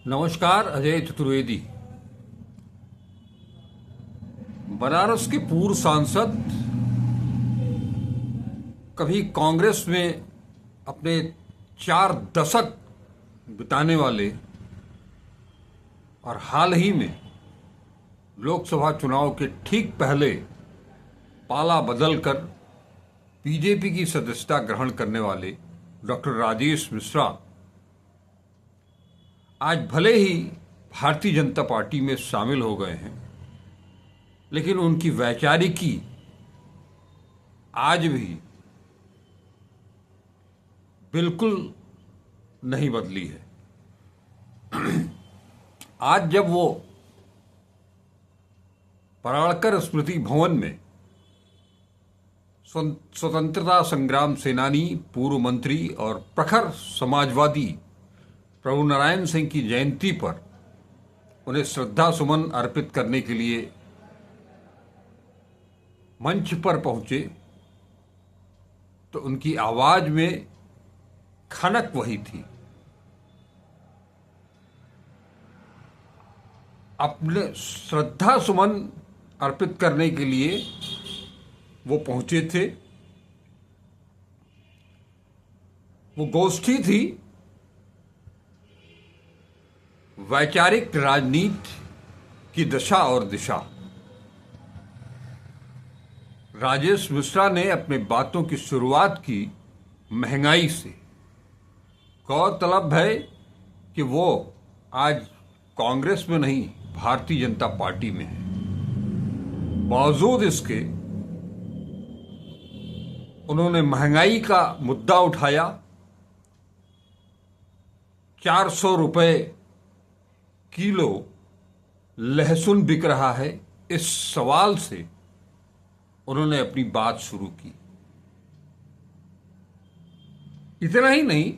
नमस्कार। अजय चतुर्वेदी। बनारस के पूर्व सांसद, कभी कांग्रेस में अपने 4 दशक बिताने वाले और हाल ही में लोकसभा चुनाव के ठीक पहले पाला बदलकर बीजेपी की सदस्यता ग्रहण करने वाले डॉक्टर राजेश मिश्रा आज भले ही भारतीय जनता पार्टी में शामिल हो गए हैं, लेकिन उनकी वैचारिकी आज भी बिल्कुल नहीं बदली है। आज जब वो पराड़कर स्मृति भवन में स्वतंत्रता संग्राम सेनानी, पूर्व मंत्री और प्रखर समाजवादी प्रभु नारायण सिंह की जयंती पर उन्हें श्रद्धा सुमन अर्पित करने के लिए मंच पर पहुंचे तो उनकी आवाज में खनक वही थी। अपने श्रद्धा सुमन अर्पित करने के लिए वो पहुंचे थे। वो गोष्ठी थी वैचारिक राजनीति की दशा और दिशा। राजेश मिश्रा ने अपने बातों की शुरुआत की महंगाई से। गौरतलब है कि वो आज कांग्रेस में नहीं, भारतीय जनता पार्टी में है। बावजूद इसके उन्होंने महंगाई का मुद्दा उठाया। 400 रुपए किलो लहसुन बिक रहा है, इस सवाल से उन्होंने अपनी बात शुरू की। इतना ही नहीं,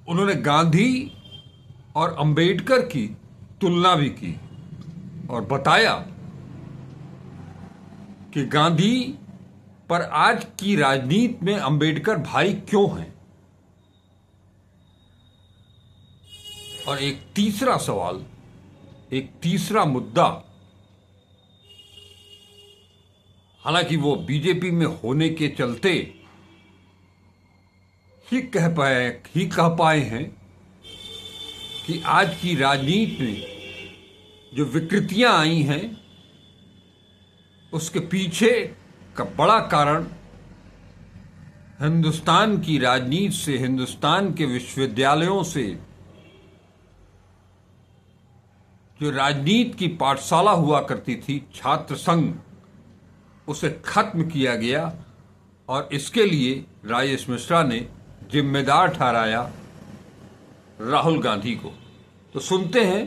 उन्होंने गांधी और अंबेडकर की तुलना भी की और बताया कि गांधी पर आज की राजनीति में अंबेडकर भारी क्यों हैं। और एक तीसरा सवाल, एक तीसरा मुद्दा, हालांकि वो बीजेपी में होने के चलते ही कह पाए हैं कि आज की राजनीति में जो विकृतियां आई हैं उसके पीछे का बड़ा कारण हिंदुस्तान की राजनीति से, हिंदुस्तान के विश्वविद्यालयों से जो राजनीति की पाठशाला हुआ करती थी, छात्र संघ, उसे खत्म किया गया। और इसके लिए राजेश मिश्रा ने जिम्मेदार ठहराया राहुल गांधी को। तो सुनते हैं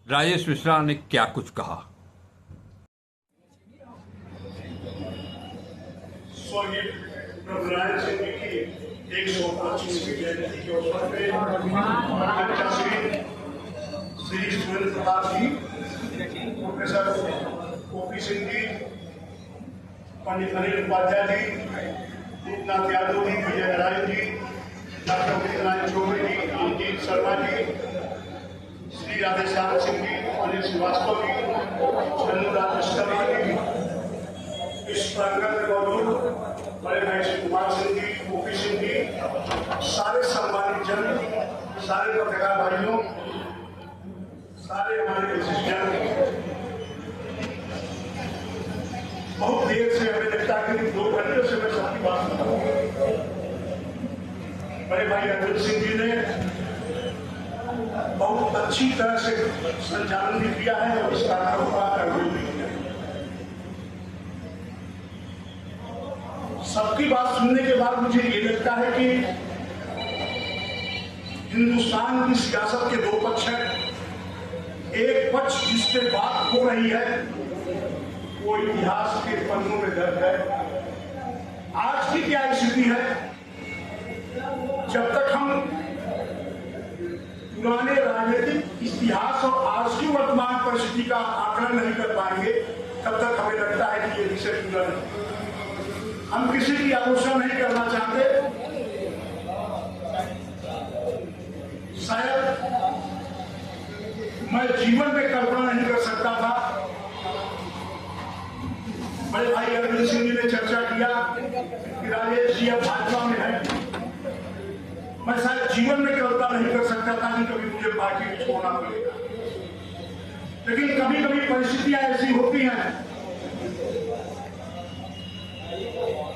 राजेश मिश्रा ने क्या कुछ कहा। स्वर्गीय प्रभु नारायण सिंह की 125वीं जयंती के अवसर पे श्री सुरेंद्र प्रताप जी, प्रोफेसर ओपी सिंह जी, पंडित अनिल उपाध्याय जी, रूपनाथ यादव जी, विजय नारायण जी, डॉक्टर विजय चौबे जी, अंकित शर्मा जी, श्री राधेश्याम सिंह जी, अनिल श्रीवास्तव जी, चंद्रदास विश्वकर्मा जी, इस प्रांगण में मौजूद बड़े भाई श्री कुमार सिंह जी, ओपी सिंह जी, सारे सम्मानित जन, सारे पत्रकार भाइयों, सारे हमारे विशिष्टजन, बहुत देर से हमें लगता है कि 2 घंटे से मैं सबकी बात सुन रहा हूं। बड़े भाई अर्जुन सिंह जी ने बहुत अच्छी तरह से संचालन भी किया है और इस कार्यक्रम का आयोजन भी किया है। सबकी बात सुनने के बाद मुझे ये लगता है कि हिंदुस्तान की सियासत के 2 पक्ष हैं। एक पक्ष जिस पे बात हो रही है वो इतिहास के पन्नों में दर्ज है। आज की क्या स्थिति है, जब तक हम पुराने राजनीतिक इतिहास और आज की वर्तमान परिस्थिति का आकलन नहीं कर पाएंगे, तब तक हमें लगता है कि ये विषय पूरा नहीं। हम किसी की आलोचना नहीं करना चाहते, शायद मैं जीवन में कल्पना नहीं कर सकता था। बड़े भाई अरविंद सिंह जी ने चर्चा किया कि राजेश जी अब भाजपा में है। मैं शायद जीवन में कल्पना नहीं कर सकता था कि कभी मुझे पार्टी छोड़ना पड़ेगा, लेकिन कभी कभी परिस्थितियां ऐसी होती हैं।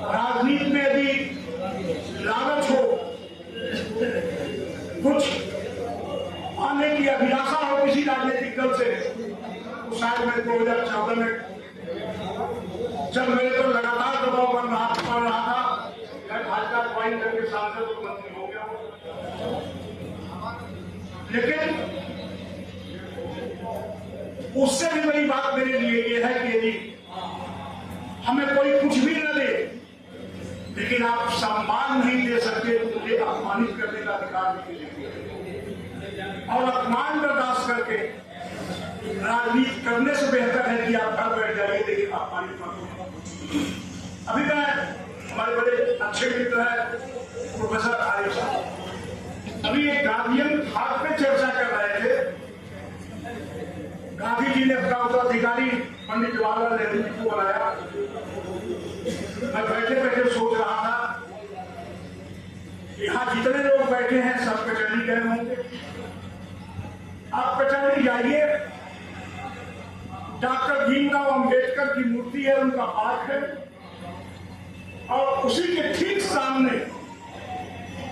राजनीति में यदि लालच हो, कुछ आने की अभिलाषा हो किसी राजनीतिक दल से, तो शायद मैं 2014 में जब मेरे पर लगातार दबाव पड़ रहा था, मैं भाजपा ज्वाइन करके सांसद और मंत्री हो गया। लेकिन उससे भी बड़ी बात मेरे लिए ये है कि यदि हमें कोई कुछ भी न दे, लेकिन आप सम्मान नहीं दे सकते, तो मुझे अपमानित करने का अधिकार नहीं देते। और अपमान बर्दाश्त करके राजनीति करने से बेहतर है कि आप घर बैठ जाइए, लेकिन अपमानित मत हो। अभी मैं, हमारे बड़े अच्छे मित्र हैं प्रोफेसर आरिफ साहब, अभी एक गांधीयन घाट पे चर्चा कर रहे थे। गांधी जी ने अपना उत्तराधिकारी पंडित जवाहरलाल नेहरू जी को बनाया। मैं बैठे बैठे सोच रहा था, यहां जितने लोग बैठे हैं सब कचहरी गए होंगे। आप कचहरी जाइए, डॉक्टर भीमराव अंबेडकर की मूर्ति है, उनका पाठ है, और उसी के ठीक सामने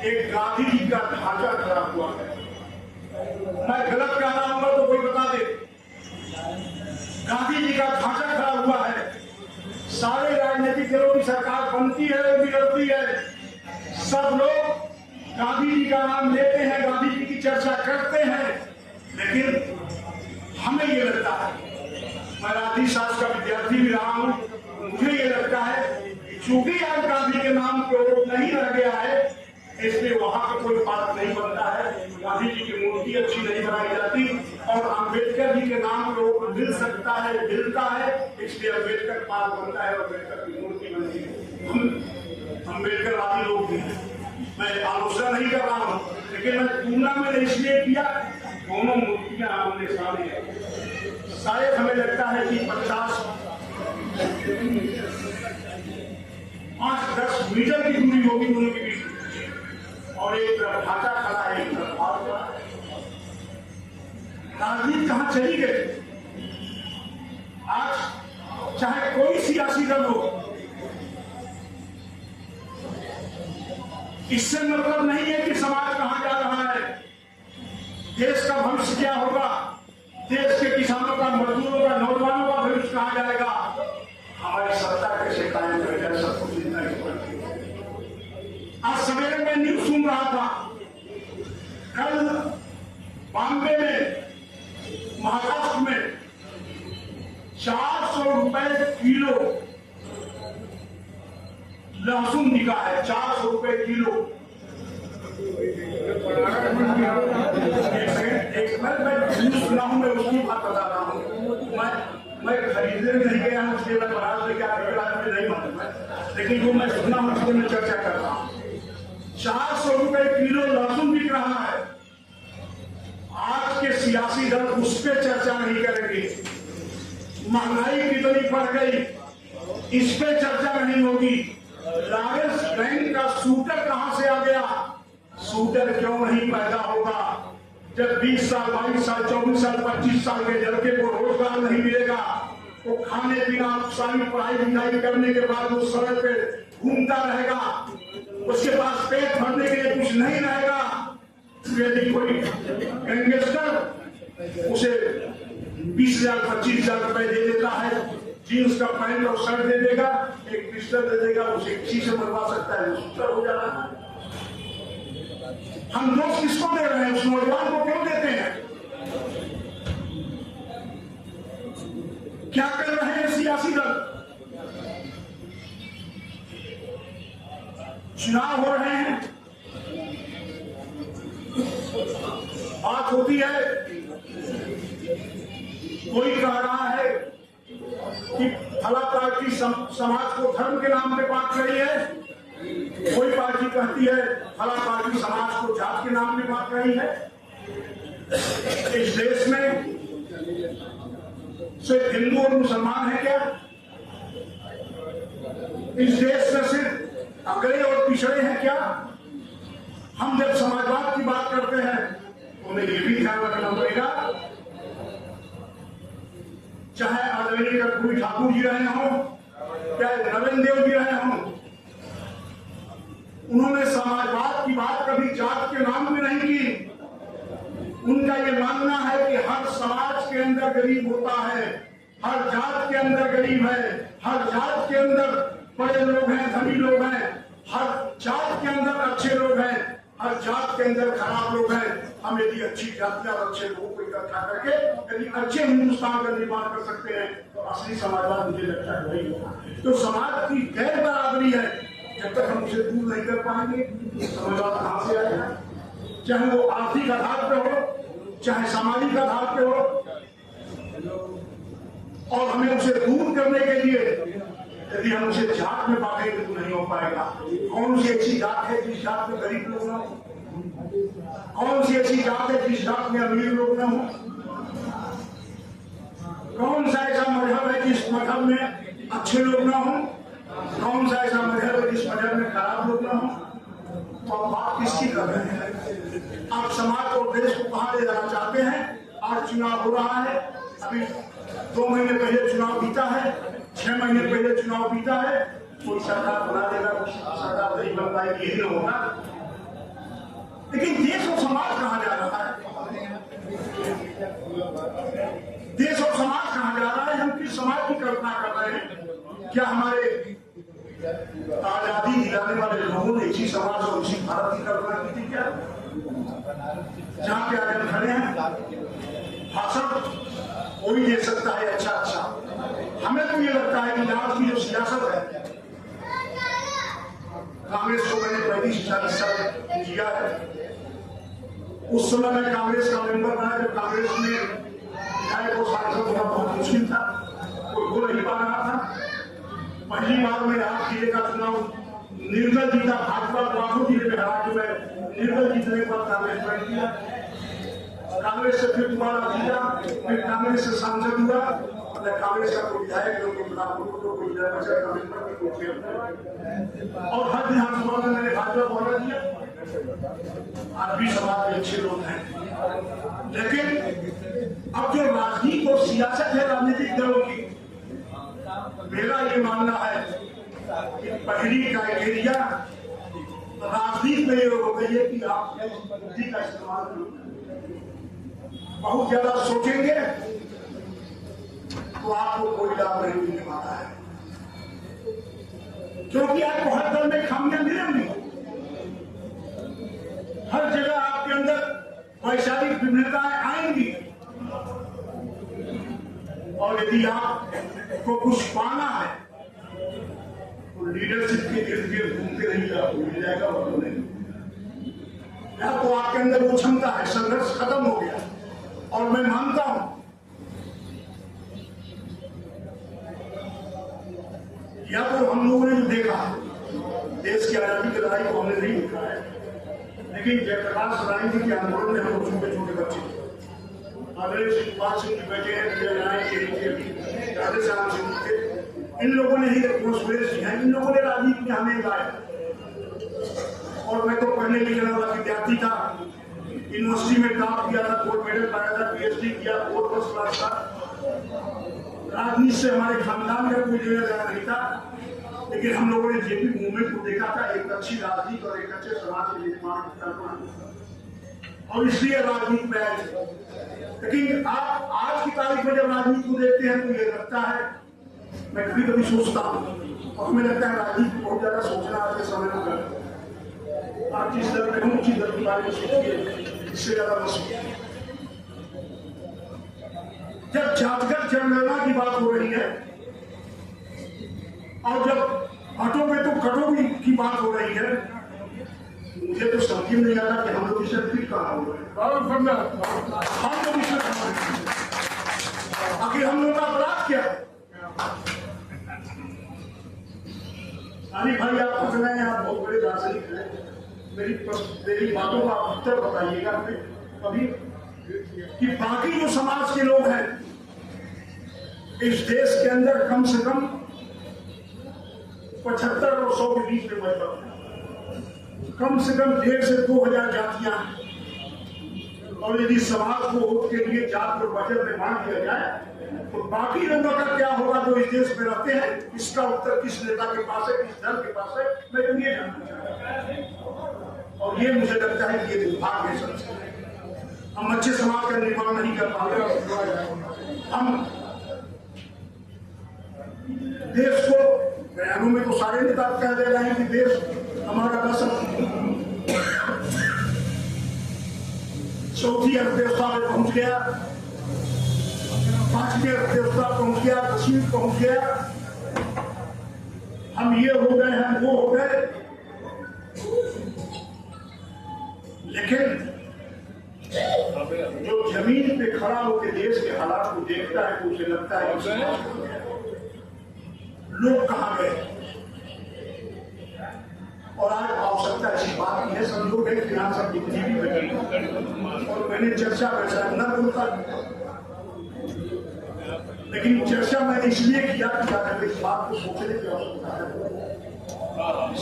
एक गांधी जी का ढांचा खड़ा हुआ है। मैं गलत कह रहा हूं तो कोई बता दे। गांधी जी का ढांचा खड़ा हुआ है। सारे राजनीतिक दलों की सरकार बनती है और बिगड़ती है, सब लोग गांधी जी का नाम लेते हैं, गांधी जी की चर्चा करते हैं, लेकिन हमें ये लगता है, मैं राजनीति शास्त्र का विद्यार्थी भी रहा हूं, मुझे ये लगता है चूंकि आज गांधी के नाम को नहीं रह गया है, इसलिए वहां पर कोई बात नहीं बनता है। गांधी जी की मूर्ति अच्छी नहीं बनाई जाती, और अम्बेडकर जी के नाम को मिल सकता है, मिलता है, इसलिए अम्बेडकर पार्क बनता है, अम्बेडकर की मूर्ति बनती है। हम अम्बेडकरवादी लोग भी हैं, मैं आलोचना नहीं कर रहा हूं, लेकिन मैं तुलना में इसलिए किया, दोनों मूर्तियां आमने सामने हैं। शायद हमें लगता है कि 5-10 मीटर की दूरी होगी दोनों के बीच, और एक तरफ ढांचा खड़ा है, एक तरफ भाग खड़ा है। राजनीति कहां चली गई? आज चाहे कोई सियासी दल हो, इससे मतलब नहीं है कि समाज कहां जा रहा है, देश का भविष्य क्या होगा, देश के किसानों का, मजदूरों का, नौजवानों का भविष्य कहां जाएगा, हमारी सत्ता कैसे कायम रहेगा, सब कुछ चिंता की पड़ती है। आज सवेरे में न्यूज सुन रहा था, कल बॉम्बे में, महाराष्ट्र में 400 रुपए किलो लहसुन बिका है, 400 रुपए किलो। मैं सुना हूं, मैं उसकी बात बता रहा हूं। मैं खरीदने में नहीं गया हूं, इसलिए मैं बाहर से क्या मुझे नहीं मालूम है, लेकिन जो मैं सुना हूं उसको मैं चर्चा कर रहा हूं। 400 रुपए किलो लहसुन बिक रहा है। आज के सियासी दल उस पर चर्चा नहीं करेंगे। महंगाई कितनी बढ़ गई, इस पे चर्चा नहीं होगी। लारेंस बैंक का शूटर कहां से आ गया, शूटर क्यों नहीं पैदा होगा? जब 20 साल, 22 साल, 24 साल, 25 साल के लड़के को रोजगार नहीं मिलेगा, वो खाने पीना, सारी पढ़ाई लिखाई करने के बाद वो सड़क पे घूमता रहेगा, उसके पास पेट भरने के लिए कुछ नहीं रहेगा। यदि कोई गैंगस्टर उसे 20,000, 25,000 रुपए दे देता है, जीन्स का पैंट और शर्ट दे देगा, एक पिस्टल दे देगा, उसे किसी से मरवा सकता है, शूटर हो जाना। हम दोस्त किसको दे रहे हैं, उस नौजवान को क्यों देते हैं? क्या कर रहे हैं सियासी दल? चुनाव हो रहे हैं, बात होती है, कोई कह रहा है कि फला पार्टी समाज को धर्म के नाम पे बात रही है, कोई पार्टी कहती है फला पार्टी समाज को जात के नाम पे बात रही है। इस देश में सिर्फ हिंदू और मुसलमान है क्या? इस देश में सिर्फ अगड़े और पिछड़े हैं क्या? हम जब समाजवाद की बात करते हैं तो हमें ये भी ध्यान रखना पड़ेगा, चाहे आदरणीय कर्पूरी ठाकुर जी रहे हों, चाहे नरेंद्र देव जी रहे हों, उन्होंने समाजवाद की बात कभी जात के नाम में नहीं की। उनका ये मानना है कि हर समाज के अंदर गरीब होता है, हर जात के अंदर गरीब है, हर जात के अंदर बड़े लोग हैं, धनी लोग हैं, हर जात के अंदर अच्छे लोग हैं, हर जात के अंदर खराब लोग हैं। हम यदि अच्छी जातियां और अच्छे लोगों को इकट्ठा करके यदि अच्छे हिंदुस्तान का निर्माण कर सकते हैं तो असली समाजवाद मुझे लगता है वही होगा। तो समाज की गैर बराबरी है, जब तक हम उसे दूर नहीं कर पाएंगे समाजवाद कहां से आएगा? चाहे वो आर्थिक आधार पे हो, चाहे सामाजिक आधार पे हो, और हमें उसे दूर करने के लिए यदि हम उसे जात में बांटेंगे तो नहीं हो पाएगा। कौन सी ऐसी जात है जिस जात में गरीब लोग ना हो? कौन सी ऐसी जात है जिस जात में अमीर लोग ना हो? कौन सा ऐसा मजहब है जिस मजहब में अच्छे लोग ना हो? कौन सा ऐसा मजहब है जिस मजहब में खराब लोग ना हो? तो आप बात किसकी कर रहे हैं? आप समाज और देश को कहां ले जाना चाहते हैं? आज चुनाव हो रहा है, अभी 2 महीने पहले चुनाव बीता है, 6 महीने पहले चुनाव बीता है, कोई सरकार बना देगा, सरकार नहीं बन पाएगी, यही होगा। लेकिन देश और समाज कहां जा रहा है? देश और समाज कहां जा रहा है? हम किस समाज की कल्पना कर रहे हैं? क्या हमारे आजादी दिलाने वाले लोगों ने इसी समाज और इसी भारत की कल्पना की थी क्या? जहां पे आज हम खड़े हैं, भाषण कोई दे सकता है अच्छा अच्छा। हमें तो ये लगता है कि आज की जो सियासत है, कांग्रेस को मैंने 35-40 साल जिया है। उस समय मैं कांग्रेस का मेंबर था जब कांग्रेस में विधायक को सांसद होना बहुत मुश्किल था, कोई हो नहीं पा रहा था। पहली बार मैं आज जिले का चुनाव निर्दल जीता, भाजपा लाखों जिले में हरा के मैं निर्दल जीतने पर कांग्रेस बैठ दिया। कांग्रेस से फिर दोबारा जीता, फिर कांग्रेस से सांसद हुआ, कांग्रेस का कोई विधायक और हर विधानसभा में मैंने भाजपा को हरा दिया। आज भी समाज में अच्छे लोग हैं, लेकिन अब जो राजनीति और सियासत है राजनीतिक दलों की, मेरा ये मानना है कि पहली क्राइटेरिया राजनीति में ये हो गई है कि आप बुद्धि का इस्तेमाल करो। बहुत ज्यादा सोचेंगे तो आपको कोई लाभ नहीं मिलने वाला है, क्योंकि आपको हर दल में खामियां मिलेंगी। हर जगह आपके अंदर वैचारिक विभिन्नताएं आएंगी, और यदि आपको कुछ पाना है तो लीडरशिप के इर्द गिर्द घूमते नहीं आपको मिल जाएगा, और तो नहीं। या तो आपके अंदर वो क्षमता है, संघर्ष खत्म हो गया। और मैं मानता हूं या तो हम लोगों ने जो देखा देश की आजादी की लड़ाई को हमने नहीं देखा है, लेकिन जयप्रकाश नारायण जी के आंदोलन में हम लोग छोटे छोटे बच्चे, आदरणीय श्री कुमार सिंह जी बैठे हैं, विजय नारायण के राधेश्याम सिंह थे, इन लोगों ने ही सुरेश जी हैं, इन लोगों ने राजनीति में हमें लाया। और मैं तो पढ़ने लिखने वाला विद्यार्थी था, यूनिवर्सिटी में टॉप किया था, गोल्ड मेडल पाया था, पीएचडी किया, बहुत फर्स्ट क्लास था। राजनीति से हमारे खानदान का कोई लेना देना नहीं था, लेकिन हम लोगों ने जेपी मूवमेंट को देखा था एक अच्छी राजनीति और एक अच्छे समाज के निर्माण की कल्पना, और इसलिए राजनीति में आए थे। लेकिन आप आज की तारीख में जब राजनीति को देखते हैं तो ये लगता है, मैं कभी कभी सोचता हूँ और हमें लगता है राजनीति बहुत ज्यादा सोचना आज के समय में गलत है। आप जिस दल में हूँ उसी दल के बारे में सोचिए, इससे ज्यादा मत सोचिए। जब जातिगत जनगणना की बात हो रही है और जब हटो पे तो कटो की बात हो रही है, मुझे तो समझ नहीं आता कि हम लोग इसे फिर कहाँ हो रहे हैं। हम लोग इसे आखिर हम लोग का अपराध क्या है? अली भाई आप पूछ रहे हैं, आप बहुत बड़े दार्शनिक हैं, मेरी बातों का उत्तर बताइएगा, अभी कि बाकी जो समाज के लोग हैं इस देश के अंदर कम से कम 75 और 100 के बीच में मजबूत है। कम से कम 1,500 से 2,000 जातियां हैं। और यदि समाज को वोट के लिए जात और वजह में मान दिया जाए तो बाकी लोगों का क्या होगा जो इस देश में रहते हैं? इसका उत्तर किस नेता के पास है, किस दल के पास है, मैं तो ये जानना चाहता हूं। और ये मुझे लगता है कि ये दुर्भाग्य है सबसे। हम अच्छे समाज का निर्माण नहीं कर पाते। हम देश को, बयानों में तो सारे नेता कह दे रहे हैं कि देश हमारा 4वीं अर्थव्यवस्था में पहुंच गया, 5वीं अर्थव्यवस्था पहुंच गया, 10वीं पहुंच गया, हम ये हो गए, हम वो हो गए। लेकिन जो जमीन पे खड़ा होकर देश के हालात को देखता है तो उसे लगता है कि लोग कहां गए। और आज आवश्यकता ऐसी बात की है, संयोग है कि सब टीवी में और मैंने चर्चा वैसा न बोलता, लेकिन चर्चा मैंने इसलिए किया कि इस बात को सोचने की आवश्यकता है।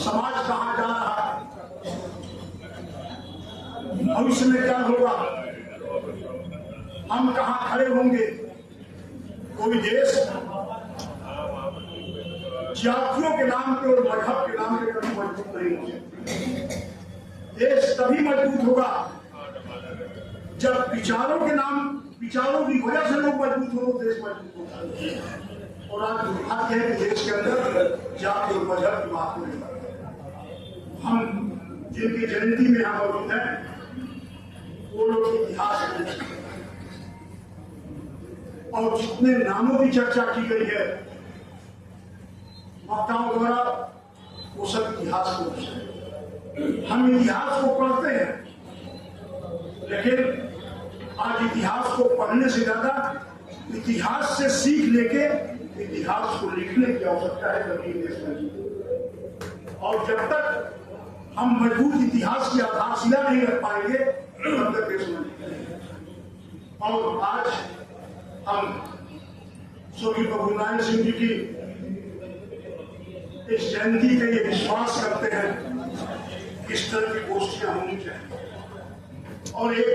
समाज कहां जा रहा है, भविष्य में क्या होगा, हम कहां खड़े होंगे। कोई देश जातियों के नाम पे और मजहब के नाम पे कभी मजबूत नहीं हो सकती। देश तभी मजबूत होगा जब विचारों के नाम, विचारों की वजह से लोग मजबूत हो, देश मजबूत होगा। और आज दुर्भाग्य है कि देश के अंदर जाति और मजहब की बात नहीं करते। हम जिनकी जयंती में यहाँ मौजूद हैं वो लोग इतिहास और जितने नामों की चर्चा की गई है वक्ताओं द्वारा, वो सब इतिहास को, हम इतिहास को पढ़ते हैं, लेकिन आज इतिहास को पढ़ने से ज्यादा इतिहास से सीख लेके इतिहास को लिखने की आवश्यकता है कभी देश में। और जब तक हम मजबूत इतिहास की आधारशिला नहीं रख पाएंगे तब तक देश में। और आज हम स्वर्गीय प्रभु नारायण सिंह जी की इस जयंती पे ये विश्वास करते हैं इस तरह की गोष्ठियां होनी चाहिए। और एक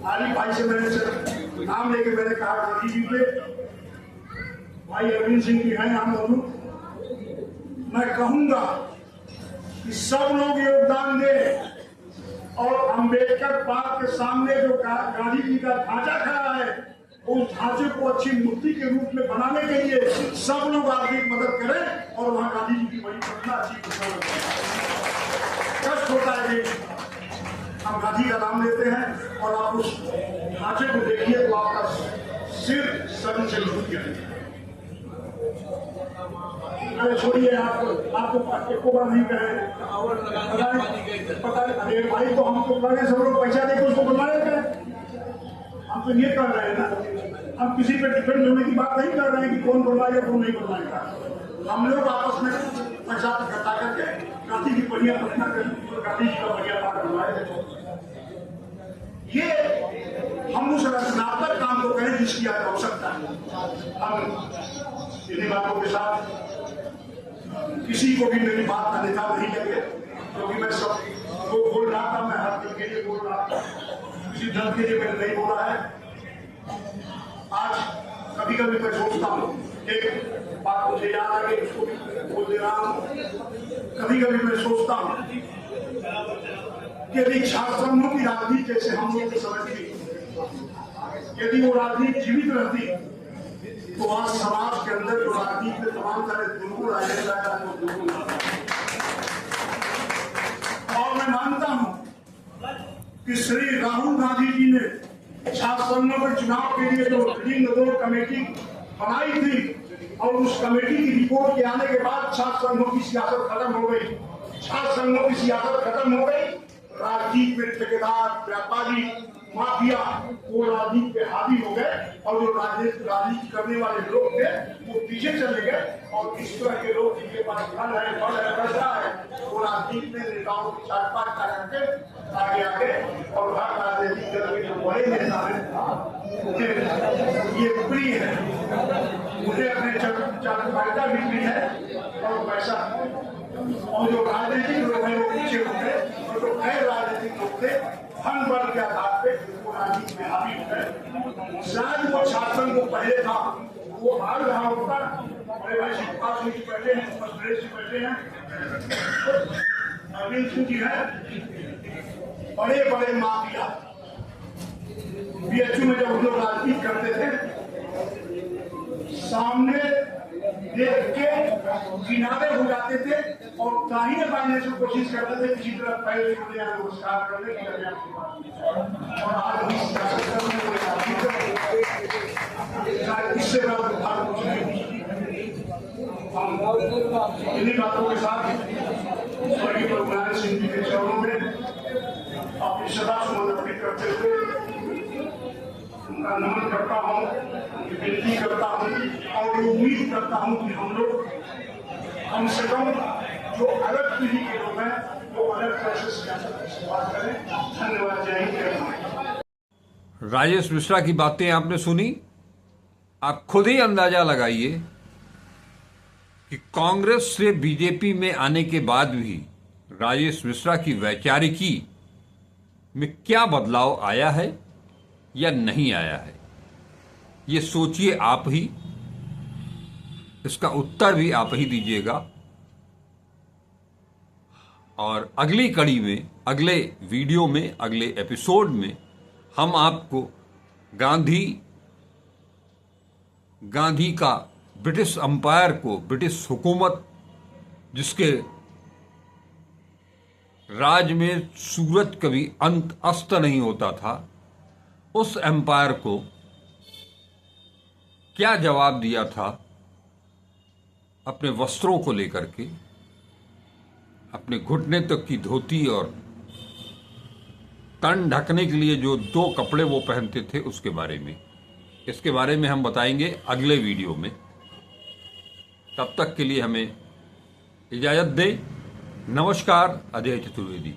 आली भाई से मैंने नाम लेके मैंने कहा गांधी जी पे, भाई अरविंद सिंह जी हैं यहाँ मौजूद, मैं कहूंगा कि सब लोग योगदान दें और अंबेडकर पार्क के सामने जो गांधी जी का ढांचा खड़ा है उस ढांचे को अच्छी मूर्ति के रूप में बनाने के लिए सब लोग आर्थिक मदद करें और वहां गांधी जी की बड़ी प्रतिमा अच्छी कष्ट होता है कि हम गांधी का नाम लेते हैं और आप उस ढांचे को देखिए तो आपका सिर सर से झुक जाएगा। अरे छोड़िए, आपको एको बार नहीं कहे पता नहीं। अरे भाई तो हम तो लगे सब लोग पैसा देकर उसको बनवाने करें, हम तो ये कर रहे हैं ना, हम किसी पे डिपेंड होने की बात नहीं कर रहे हैं कि कौन बनवाएगा कौन नहीं बनवाएगा। हम लोग आपस में पैसा इकट्ठा करके गांधी की बढ़िया घटना कर गांधी जी का बढ़िया बात बनवाए। ये हम उस रचनात्मक काम को करें जिसकी आज आवश्यकता है। हम इन्हीं बातों के साथ किसी को भी मेरी बात का नेता नहीं लगे, क्योंकि मैं सब जो बोल रहा था मैं हर दिल के लिए बोल रहा था, किसी दल के लिए मैंने नहीं बोला है। आज कभी कभी मैं सोचता हूँ, एक बात मुझे याद आ गई उसको भी बोल दे रहा हूँ। कभी कभी मैं सोचता हूँ कि यदि छात्र संघों की राजनीति जैसे हम लोग समझती, यदि वो राजनीति जीवित रहती तो आज समाज के अंदर जो राजनीति में तमाम सारे दुर्गुण आए जाएगा वो दुर्गुण। और मैं मानता हूं कि श्री राहुल गांधी जी ने छात्र संघों के चुनाव के लिए जो रिंग कमेटी बनाई थी और उस कमेटी की रिपोर्ट के आने के बाद छात्र संघों की सियासत खत्म हो गई। छात्र संघों की सियासत खत्म हो गई, राजनीति में ठेकेदार, व्यापारी, माफिया वो राजनीति पे हावी हो गए और जो राजनीति करने वाले लोग थे वो पीछे चले गए। और इस तरह के लोग जिनके पास धन है, बल है, पैसा है, वो राजनीति में नेताओं की चाटपाट करके आगे और हर राजनीति बड़े नेता हैं, उन्हें ये प्रिय है, उन्हें अपने चाटुकारिता भी प्रिय है और पैसा। और जो राजनीतिक लोग हैं वो पीछे होते और जो गैर राजनीतिक लोग थे धन बल के आधार पे वो राजनीति में हावी हो गए। शायद वो शासन को पहले था वो हार रहा होता। बड़े भाई शिवपाल सिंह जी बैठे हैं, सुरेश जी बैठे हैं, अरविंद सिंह जी हैं, बड़े बड़े माफिया बीएचयू में जब हम लोग राजनीति करते थे सामने देख के किनारे हो जाते थे और दाहिने बाइने से कोशिश करते थे किसी तरह पैर छोड़ या नमस्कार करने की और आज भी सियासत करने इससे बड़ा दुर्भाग्य कुछ नहीं। इन्हीं बातों के साथ स्वर्गीय प्रभु नारायण सिंह जी के चरणों में अपनी सदा सुमन अर्पित करते हुए उनका नमन करता हूँ, विनती करता हूँ और उम्मीद करता हूँ कि हम लोग कम से कम जो अलग पीढ़ी के लोग हैं वो अलग तरह से सियासत की शुरुआत करें। धन्यवाद। जय हिंद, जय भारत। राजेश मिश्रा की बातें आपने सुनी। आप खुद ही अंदाजा लगाइए कि कांग्रेस से बीजेपी में आने के बाद भी राजेश मिश्रा की वैचारिकी में क्या बदलाव आया है या नहीं आया है, ये सोचिए आप ही। इसका उत्तर भी आप ही दीजिएगा। और अगली कड़ी में, अगले वीडियो में, अगले एपिसोड में हम आपको गांधी का ब्रिटिश अंपायर को, ब्रिटिश हुकूमत जिसके राज में सूरज कभी अस्त नहीं होता था, उस एम्पायर को क्या जवाब दिया था अपने वस्त्रों को लेकर के, अपने घुटने तक की धोती और तन ढकने के लिए जो 2 कपड़े वो पहनते थे उसके बारे में। इसके बारे में हम बताएंगे अगले वीडियो में। तब तक के लिए हमें इजाजत दें। नमस्कार। अजय चतुर्वेदी।